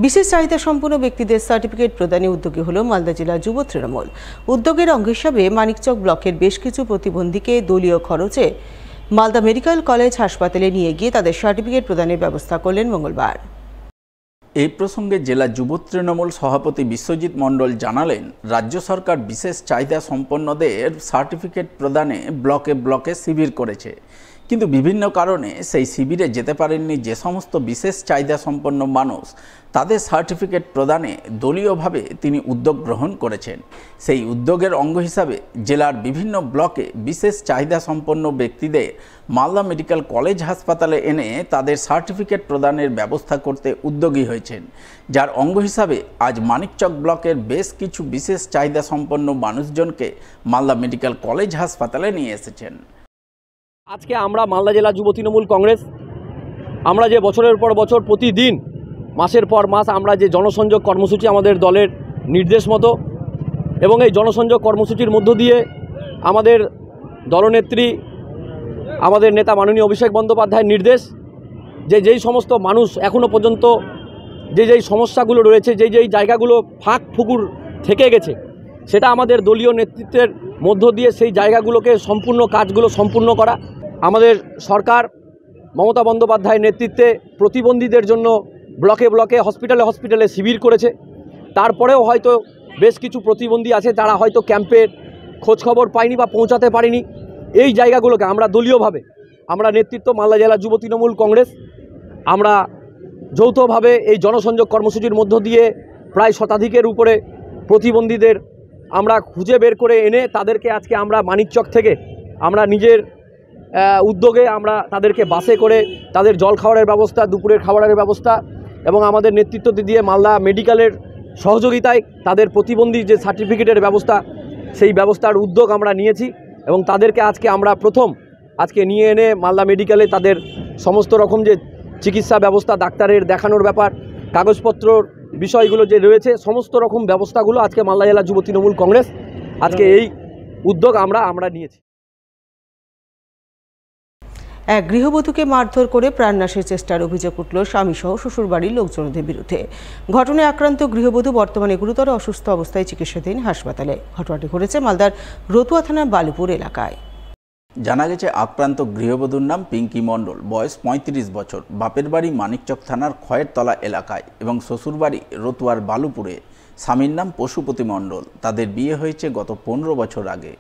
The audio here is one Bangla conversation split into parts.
বিশেষ চাহিদা সম্পন্ন ব্যক্তিদের সার্টিফিকেট প্রদানে উদ্যোগী হল মালদা জেলা যুব তৃণমূল। উদ্যোগের অঙ্গ হিসাবে মানিকচক ব্লকের বেশ কিছু প্রতিবন্ধীকে দলীয় খরচে মালদা মেডিকেল কলেজ হাসপাতালে নিয়ে গিয়ে তাদের সার্টিফিকেট প্রদানের ব্যবস্থা করলেন মঙ্গলবার। এই প্রসঙ্গে জেলা যুব তৃণমূল সভাপতি বিশ্বজিৎ মণ্ডল জানালেন, রাজ্য সরকার বিশেষ চাহিদা সম্পন্নদের সার্টিফিকেট প্রদানে ব্লকে ব্লকে শিবির করেছে, কিন্তু বিভিন্ন কারণে সেই শিবিরে যেতে পারেননি যে সমস্ত বিশেষ চাহিদা সম্পন্ন মানুষ, তাদের সার্টিফিকেট প্রদানে দলীয়ভাবে তিনি উদ্যোগ গ্রহণ করেছেন। সেই উদ্যোগের অঙ্গ হিসাবে জেলার বিভিন্ন ব্লকে বিশেষ চাহিদা সম্পন্ন ব্যক্তিদের মালদা মেডিকেল কলেজ হাসপাতালে এনে তাদের সার্টিফিকেট প্রদানের ব্যবস্থা করতে উদ্যোগী হয়েছেন, যার অঙ্গ হিসাবে আজ মানিকচক ব্লকের বেশ কিছু বিশেষ চাহিদা সম্পন্ন মানুষজনকে মালদা মেডিকেল কলেজ হাসপাতালে নিয়ে এসেছেন। আজকে আমরা মালদা জেলা যুব তৃণমূল কংগ্রেস আমরা যে বছরের পর বছর প্রতিদিন মাসের পর মাস আমরা যে জনসংযোগ কর্মসূচি আমাদের দলের নির্দেশ মতো এবং এই জনসংযোগ কর্মসূচির মধ্য দিয়ে আমাদের দলনেত্রী আমাদের নেতা মাননীয় অভিষেক বন্দ্যোপাধ্যায়ের নির্দেশ যে যেই সমস্ত মানুষ এখনও পর্যন্ত যেই সমস্যাগুলো রয়েছে, যেই জায়গাগুলো ফাঁক ফুকুর থেকে গেছে, সেটা আমাদের দলীয় নেতৃত্বের মধ্য দিয়ে সেই জায়গাগুলোকে কাজগুলো সম্পূর্ণ করা। আমাদের সরকার মমতা বন্দ্যোপাধ্যায়ের নেতৃত্বে প্রতিবন্ধীদের জন্য ব্লকে ব্লকে হসপিটালে শিবির করেছে। তারপরেও হয়তো বেশ কিছু প্রতিবন্ধী আছে যারা হয়তো ক্যাম্পের খোঁজখবর পায়নি বা পৌঁছাতে পারেনি। এই জায়গাগুলোকে আমরা দলীয়ভাবে আমরা নেতৃত্ব মালদা জেলা যুব তৃণমূল কংগ্রেস আমরা যৌথভাবে এই জনসংযোগ কর্মসূচির মধ্য দিয়ে প্রায় শতাধিকের উপরে প্রতিবন্ধীদের আমরা খুঁজে বের করে এনে তাদেরকে আজকে আমরা মানিকচক থেকে আমরা নিজের উদ্যোগে আমরা তাদেরকে বাসে করে তাদের জল খাবারের ব্যবস্থা, দুপুরের খাবারের ব্যবস্থা এবং আমাদের নেতৃত্ব দিয়ে মালদা মেডিকেলের সহযোগিতায় তাদের প্রতিবন্ধী যে সার্টিফিকেটের ব্যবস্থা, সেই ব্যবস্থার উদ্যোগ আমরা নিয়েছি এবং তাদেরকে আজকে আমরা আজকে নিয়ে এনে মালদা মেডিকেলে তাদের সমস্ত রকম যে চিকিৎসা ব্যবস্থা, ডাক্তারের দেখানোর ব্যাপার, কাগজপত্রর বিষয়গুলো যে রয়েছে, সমস্ত রকম ব্যবস্থাগুলো আজকে মালদা জেলা যুব তৃণমূল কংগ্রেস আজকে এই উদ্যোগ আমরা নিয়েছি। এক গৃহবধূকে মারধর করে প্রাণনাশের চেষ্টার অভিযোগ উঠল স্বামীসহ শ্বশুরবাড়ির লোকজনদের বিরুদ্ধে। ঘটনায় আক্রান্ত গৃহবধূ বর্তমানে গুরুতর অসুস্থ অবস্থায় চিকিৎসাধীন হাসপাতালে। ঘটনাটি ঘটেছে মালদার রতুয়া থানার বালুপুর এলাকায়। জানা গেছে, আক্রান্ত গৃহবধূর নাম পিঙ্কি মণ্ডল, বয়স ৩৫ বছর, বাপের বাড়ি মানিকচক থানার খয়েরতলা এলাকায় এবং শ্বশুরবাড়ি রতুয়ার বালুপুরে। স্বামীর নাম পশুপতি মণ্ডল। তাদের বিয়ে হয়েছে গত ১৫ বছর আগে।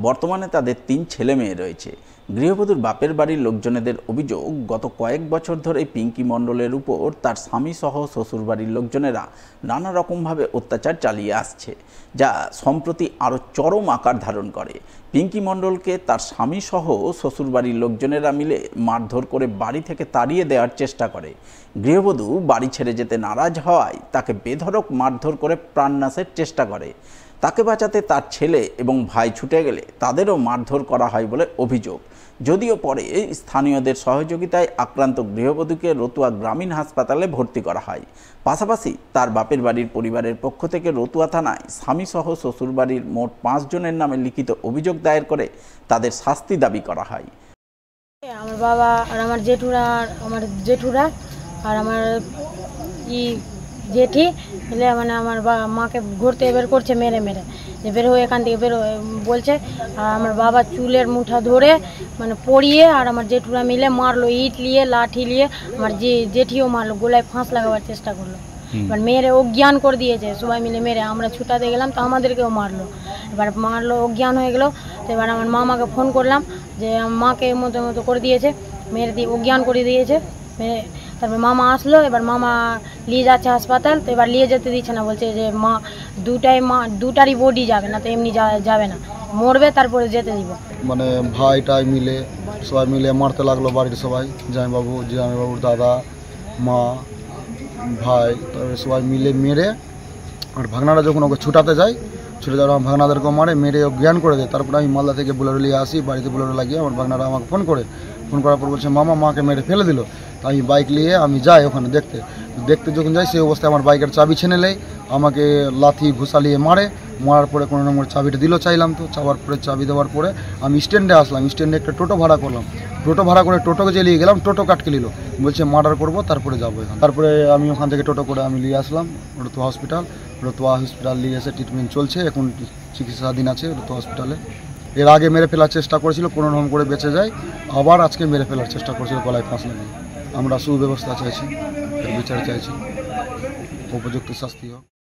বর্তমানে তাদের ৩ ছেলে মেয়ে রয়েছে। গৃহবধূর বাপের বাড়ির লোকজনেদের অভিযোগ, গত কয়েক বছর ধরে পিঙ্কি মণ্ডলের উপর তার স্বামীসহ শ্বশুরবাড়ির লোকজনেরা নানা রকমভাবে অত্যাচার চালিয়ে আসছে, যা সম্প্রতি আরও চরম আকার ধারণ করে। পিঙ্কি মণ্ডলকে তার স্বামীসহ শ্বশুরবাড়ির লোকজনেরা মিলে মারধর করে বাড়ি থেকে তাড়িয়ে দেওয়ার চেষ্টা করে। গৃহবধূ বাড়ি ছেড়ে যেতে নারাজ হওয়ায় তাকে বেধড়ক মারধর করে প্রাণনাশের চেষ্টা করে। তাকে বাঁচাতে তার ছেলে এবং ভাই ছুটে গেলে তাদেরও মারধর করা হয় বলে অভিযোগ। যদিও পরে স্থানীয়দের সহযোগিতায় আক্রান্ত গৃহবধূকে রতুয়া গ্রামীণ হাসপাতালে ভর্তি করা হয়। পাশাপাশি তার বাপের বাড়ির পরিবারের পক্ষ থেকে রতুয়া থানায় স্বামীসহ শ্বশুরবাড়ির মোট 5 জনের নামে লিখিত অভিযোগ দায়ের করে তাদের শাস্তি দাবি করা হয়। আমার বাবা আর আমার জেঠুরা আর আমার জেঠি মিলে মানে আমার মাকে ঘুরতে বের করছে মেরে যে বের হয়ে এখান থেকে বের বলছে। আর আমার বাবা চুলের মুঠা ধরে মানে পড়িয়ে আর আমার জেঠুরা মিলে মারলো, ইট নিয়ে লাঠি নিয়ে আমার জেঠিও মারলো, গোলায় ফাঁস লাগাবার চেষ্টা করলো। এবার মেরে অজ্ঞান করে দিয়েছে, সবাই মিলে মেরে। আমরা ছুটাতে গেলাম তো আমাদেরকেও মারলো। এবার মারলো, অজ্ঞান হয়ে গেলো। তো এবার আমার মামাকে ফোন করলাম যে মাকে মতো করে দিয়েছে, মেরে দিয়ে অজ্ঞান করে দিয়েছে। তারপর মামা আসলো, এবার মামা নিয়ে যাচ্ছে হাসপাতাল। তো এবার নিয়ে যেতে দিচ্ছে না, বলছে যে দুটারই বডি যাবে না, তো এমনি যাবে না, মরবে তারপরে যেতে দিব। মানে ভাইটাই মিলে সবাই মিলে মারতে লাগলো, বাড়ির সবাই, জামাইবাবুর দাদা, মা, ভাই, তারপরে সবাই মিলে মেরে। আর ভাগনারা যখন ওকে ছুটাতে যায়, ছুটে যাওয়ার আমার ভাগনাদেরকেও মেরে জ্ঞান করে দেয়। তারপরে আমি মালদা থেকে বোলেরো নিয়ে আসি, বাড়িতে বোলেরো লাগিয়ে আমার ভাগনারা আমাকে ফোন করার পর বলছে মাকে মেরে ফেলে দিল। আমি বাইক নিয়ে আমি যাই ওখানে দেখতে যখন যাই সেই অবস্থায় আমার বাইকের চাবি ছেনে নেই, আমাকে লাথি ঘুষালিয়ে মারার পরে কোনো নম্বর চাবিটা দিল, চাইলাম তো, চাওয়ার পরে চাবি দেওয়ার পরে আমি স্ট্যান্ডে আসলাম, স্ট্যান্ডে একটা টোটো ভাড়া করলাম, টোটো ভাড়া করে টোটোকে জ্বালিয়ে গেলাম, টোটো কাটকে নিল, বলছে মার্ডার করবো তারপরে যাবো এখানে। তারপরে আমি ওখান থেকে টোটো করে আমি নিয়ে আসলাম রতুয়া হসপিটাল নিয়ে এসে ট্রিটমেন্ট চলছে, এখন চিকিৎসাধীন আছে রতুয়া হসপিটালে। এর আগে মেরে ফেলার চেষ্টা করেছিল, কোনো রকম করে বেঁচে যায়, আবার আজকে মেরে ফেলার চেষ্টা করেছিল গলায় ফাঁস লাগিয়ে। আমরা সুব্যবস্থা চাইছি, এর বিচার চাইছি, উপযুক্ত শাস্তি হোক।